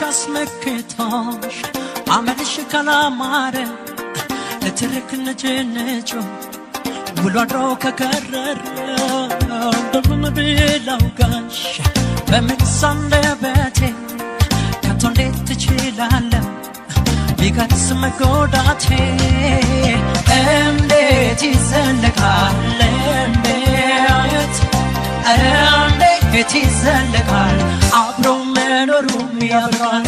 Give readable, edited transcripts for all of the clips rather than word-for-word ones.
አስመክቶሽ አመልሽ ካላማረ ለትርክ ነጭነጩ ውሎ አድሮ ከከረረ እንደምን ብለው ጋሽ በምን ሰንደበቴ ከቶ እንዴት ትችላለህ ቢቀርስ መጎዳቴ እንዴት ይዘለቃል እንዴት ይዘለቃል አብሮ መኖሩም ያብራል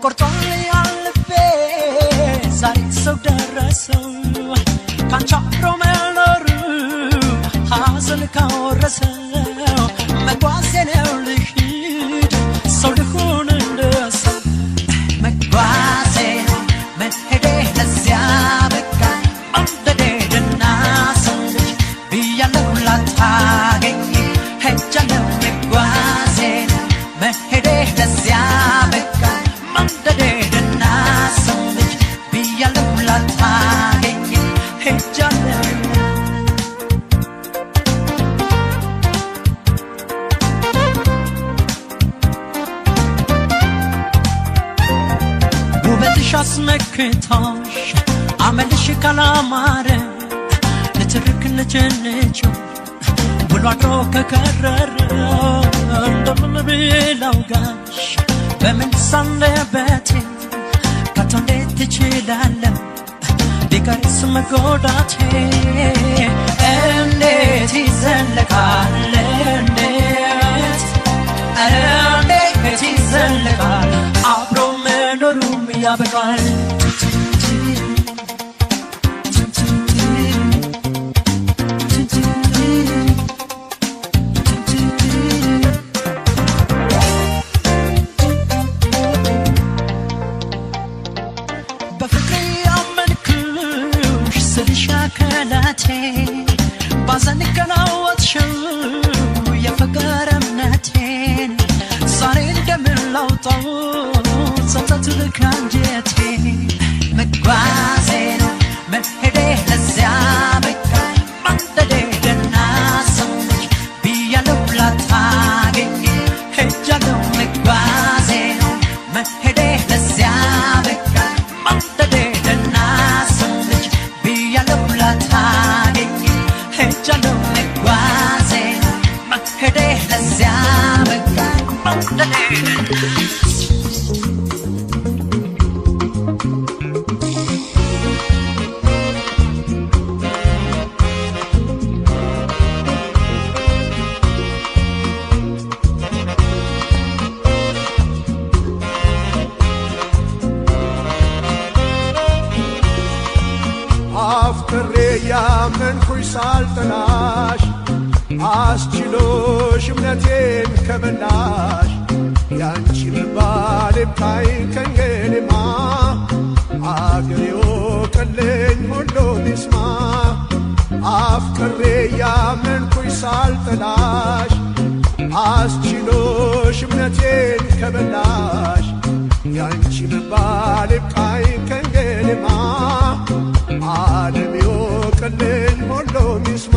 ቆርጦል ያልቤ ዛሬ ሰው ደረሰው ካንቺ አብሮ መኖሩ ሐዘን ካወረሰው መጓዜ ነው ልሂድ ሰው ልሁን እንደሰው መጓዜ ነው መሄዴ ለዚያ በቃ መንደዴ ደናሰው ብያለሁ ላታገኝ ሄጃለሁ መጓዜ ነው መሄዴ ለዚያ በቃ መንደዴ ደናሰው ብያለሁ ላታገኝ ሄጃለሁ አስመክቶሽ አመልሽ ካላማረ ለትርክ ነጭነጩ ውሎ አድሮ ከከረረ እንደምን ብለው ጋሽ በምን ሰንደበቴ ከቶ እንዴት ትችላለህ ቢቀርስ መጎዳቴ እንዴት ይዘለቃል እንዴት ይዘለቃል አብሮ መኖሩም ያበቃል በፍቅር ያመንኩሽ ስልሽ አካላቴ ባዘን ከናወጥሽው የፍቅር እምነቴን ዛሬ እንደምን ላውጣው ጸጸት ልካንጀቴ መጓዜ ነው መሄዴ ለዚያ በቃ መንደዴ ደናሰው ብያለሁ ላታገኝ ሄጃለሁ መጓዜ ነው መሄዴ ለዚያ በቃ መንደዴ ደናሰው ብያለሁ ላታገኝ ሄጃለሁ መጓዜ ነው መሄዴ ለዚያ በቃ መንደዴ አፍቅሬ ያመንኩሽ ሳልጠላሽ አስችሎሽ እምነቴን ከበላሽ ያንቺ መባል ይብቃኝ ከእንግዲህማ አገር ይወቅልኝ ሁሉም ይስማ አፍቅሬ ያመንኩሽ ሳልጠላሽ አስችሎሽ እምነቴን ከበላሽ ያንቺ መባል ይብቃኝ ከእንግዲህማ ዓለም ይወቅልኝ ሁሉም ይስማ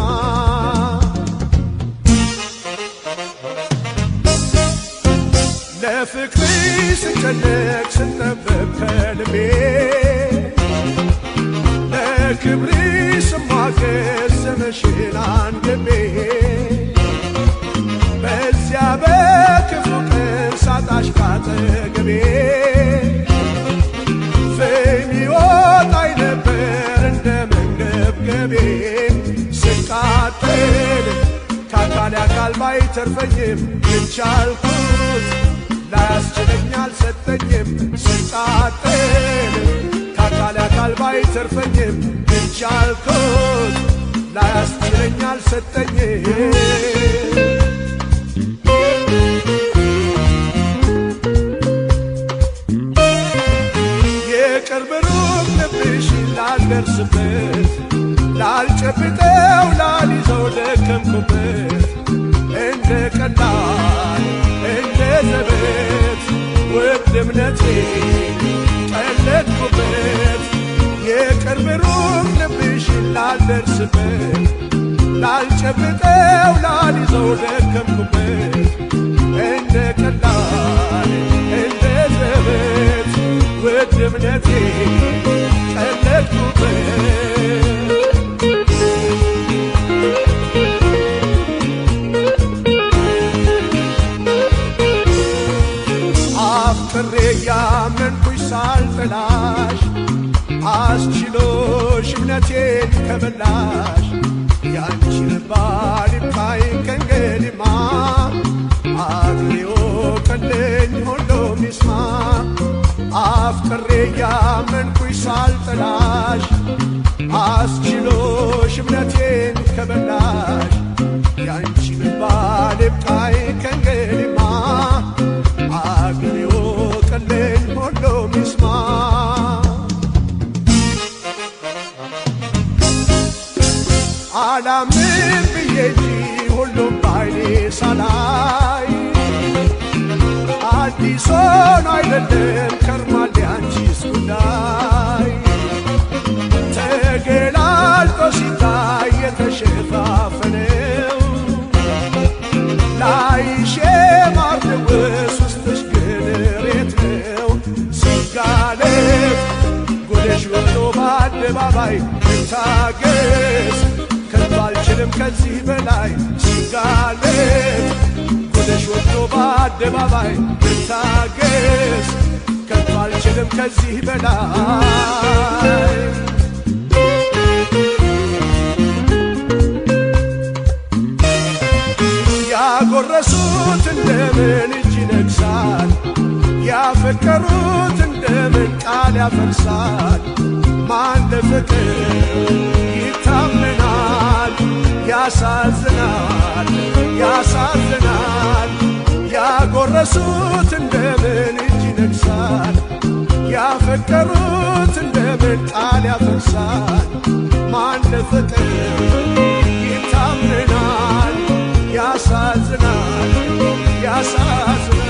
ለፍቅርሽ ስጨነቅ ስጠበብ ከልቤ ለክብርሽ ስሟገት ስምሽን አንግቤ በዚያ በክፉ ቀን ሳጣሽ ካጠገቤ ፍም ይወጣኝ ነበር እንደ መንገብገቤ ስቃጠል ከአካል አካል ባይተርፈኝም የቻልኩት ላያስችለኝ አልሰጠኝም ስቃጠል ከአካል አካል ባይተርፈኝም የቻልኩት ላያስችለኝ አልሰጠኝም የቅርብ ሩቅ ልብሽ ላልደርስበት ላልጨብጠው ላልይዘው ደከምኩበት እንደ ቀላል እንደ ዘበት ውድ እምነቴ ላልደርስበት ላልጨብጠው ላልይዘው ደከምኩበት እንደ ቀላል እንደ ዘበት ውድ እምነቴ ቀለድኩበት አፍቅሬ ያመንኩሽ ሳልጠላሽ አስችሎሽ እምነቴን ከበላሽ ያንቺን ባል ይብቃኝ ከእንግዲህማ አግሬው ቀለኝ ሁሉም ይስማ አፍቅሬ ያመንኩሽ ሳልጠላሽ አስችሎሽ እምነቴን ከበላሽ ያንቺን ባል ይብቃኝ ከእንግዲህማ አግሬው ቀለኝ ሁሉም ይስማ አላምን ብዬ እንጂ ሁሉም ባይኔ ሳላይ አዲስ ሆኖ አይደለም ከርሟል ያንቺስ ጉዳይ ተገላልጦ ሲታይ የተሸፋፈነው ላይሽ የማርደውስ ውስጥሽ ግን ሬት ነው ሲጋለጥ ጉድሽ ወጥቶ በአደባባይ ልታገስ ከቶ አልችልም ከዚህ በላይ ሲጋለጥ ጉድሽ ወጥቶ በአደባባይ ልታገስ ከቶ አልችልም ከዚህ በላይ ያጎረሱት እንደምን እጅ ይነግሳል ያፈቀሩት እንደምን ቃል ያፈርሳል ማን ለፍቅር ይታመናል ያሳዝናል ያሳዝናል ያጎረሱት እንደምን እጅ ይነግሳል ያፈቀሩት እንደምን ቃል ያፈርሳል ማን ለፍቅር ይታመናል ያሳዝናል ያሳዝናል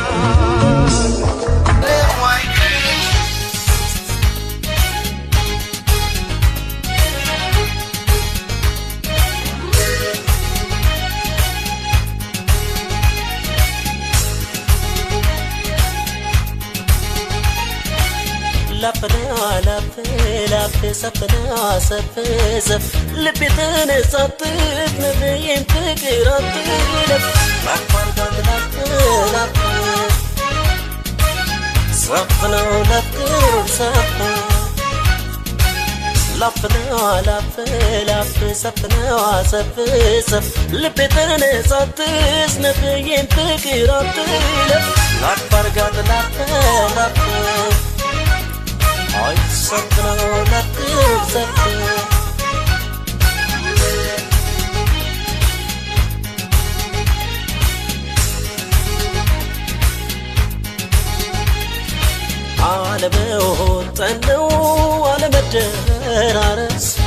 ላፍ ሰፍና ሰፍሰፍ ልቤ ተነሳትት ነብዬን ፍቅር አትለፍ ላፋርጋት ላፍ ሰፍነው ለፍቅር ሰፍ ላፍ ሰፍነው ሰፍሰፍ ልቤ ተነሳትት ነብዬን ፍቅር አትለፍ ላፋርጋት ላፍ I something on that good something على موت أنو على مدرارس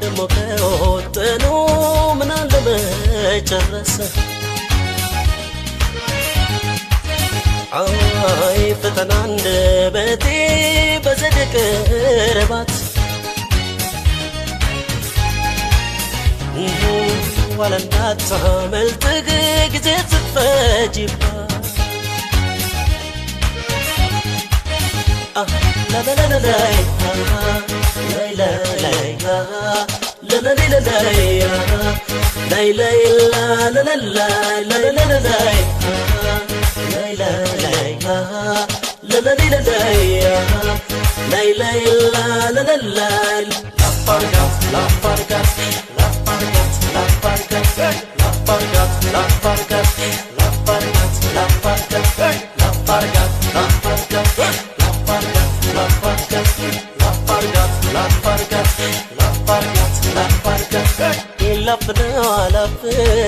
دمو موت أنو من على مجرس አይ ፈተና እንደበቴ በዘደቀ ረባት ወለንዳት መልጥግ ጊዜ ትፈጅባት ላላላላይ ላይላላይ ላላላላይ ላይላይ ላላላላይ La la la la la la la la la la la la la pargat la pargat la pargat la pargat la pargat la pargat la pargat la pargat la pargat la pargat la pargat la pargat la pargat la pargat la pargat la pargat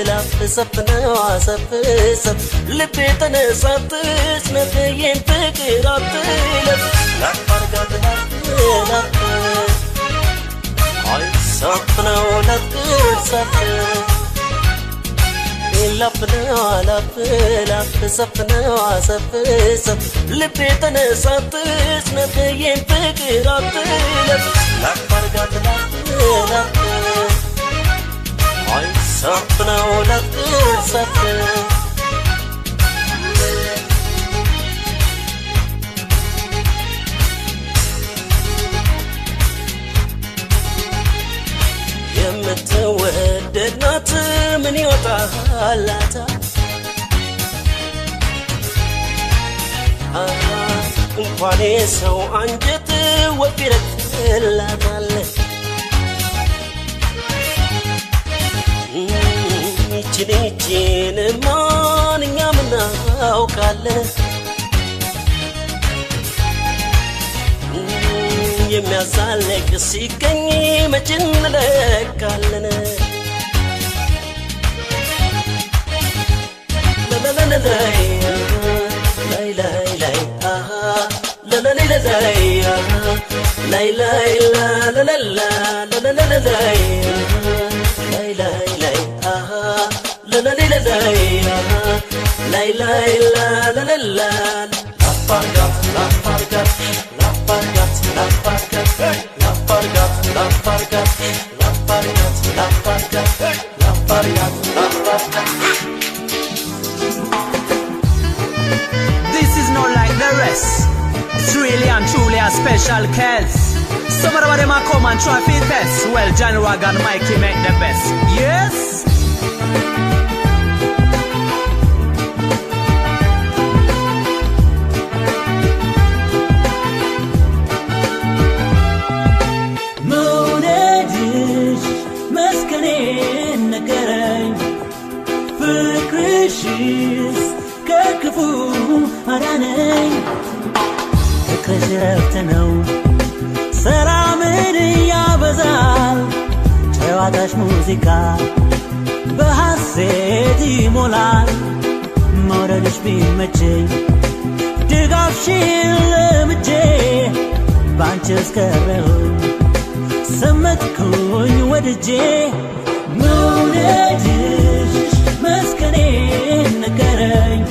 ላፍ ሰፍነው ሰፍሰፍ ልቤ ተነሳትች ነብዬን ፍቅር አትለፍ ላፍ አርጋት ላፍ አይ ሰፍነው ለፍቅር ሰፍ سفنا سفسف لبيتنا ساتس نبيين فكرات لا فرقات لا هاي سفنا ولا سفنا يمتوددنات من يوطالاتا እንኳን ሰው አንጀት ወፊረት ላታለ ይችኔችን ማንኛም እናውቃለን የሚያዛልቅ ሲገኝ መች እንለካለን lay lay la la la la la la la la lay lay lay la la la la lay lay la la la la la fargat la fargat la fargat la fargat la fargat la fargat la fargat la fargat la fargat la fargat. This is not like the rest. It's really and truly a special case. Some of them are come and try to test. Well, Johnny Wag and Mikey make the best. Yes? Monedish, Maskanin, Nagaray, Fukrishis, Kirkafu, Haranay. كجرت نو سلامي يا بزال شواتش موسيقى بحسيتي مولان مورنش بيمتشي دقافشي لمجي بانشس كرهو سمتكون ودجي مولدش مسكنين نكرين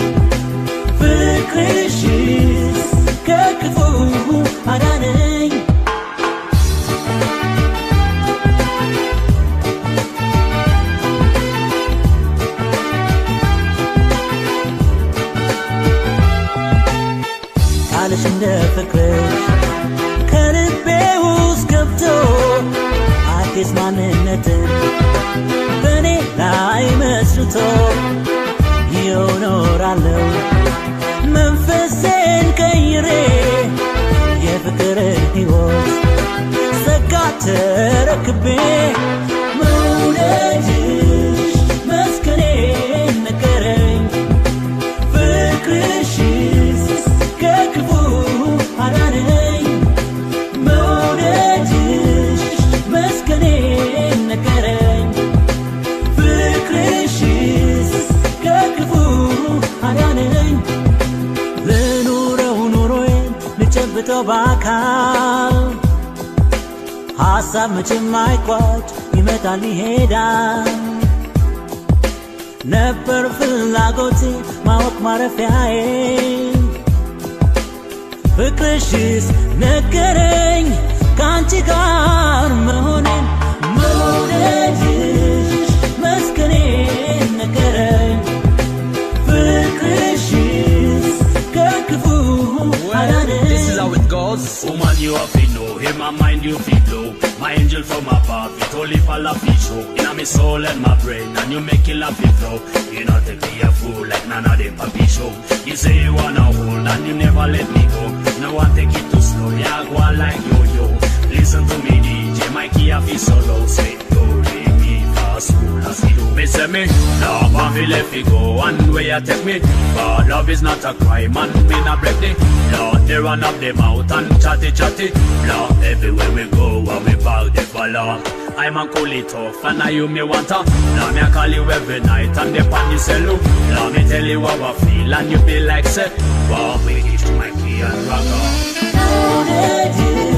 فكرشيس كفو هراني عالش ندفكرش كلبي وسكبتو عاكس معننتن بني لاي مسرتو يونور علو منفسين كيري يفكر الهيوز سقعت ركبي مولدش مسكنين نكرين فكرشيس ككفو هراني مولدش مسكنين نكرين فكرشيس ككفو هراني بتو باكال حسب مچم አይቋጭ ይመጣል ይሄዳል ነበር ፍላጎቴ ማወቅ ማረፊያዬ ፍቅርሽስ ነገረኝ ካንቺ ጋር መሆኔን መውደድሽ መስከኔን ነገረኝ ፍቅርሽስ ከክፉ This is how it goes. Woman, you have to know, in my mind you feel low. My angel from above, it only fall off each show. In my soul and my brain, and you make it laugh it flow. You not take me a fool like none of them puppy show. You say you wanna hold, and you never let me go. No one take it too slow, yeah, go on like yo-yo. Listen to me, DJ, Mikey, I feel so low. Say, do, re, mi, fa, school, as he do. Me say me, love, I feel let me go, and where you take me. But love is not a crime, and me not break the law. They run up the mouth and chatty law. Everywhere we go and we bow the follow. I'm a cool it off and now you me want to. Now me I call you every night and the pan you sell you. Now me tell you how I feel and you be like say, wow, me is my key and rock on.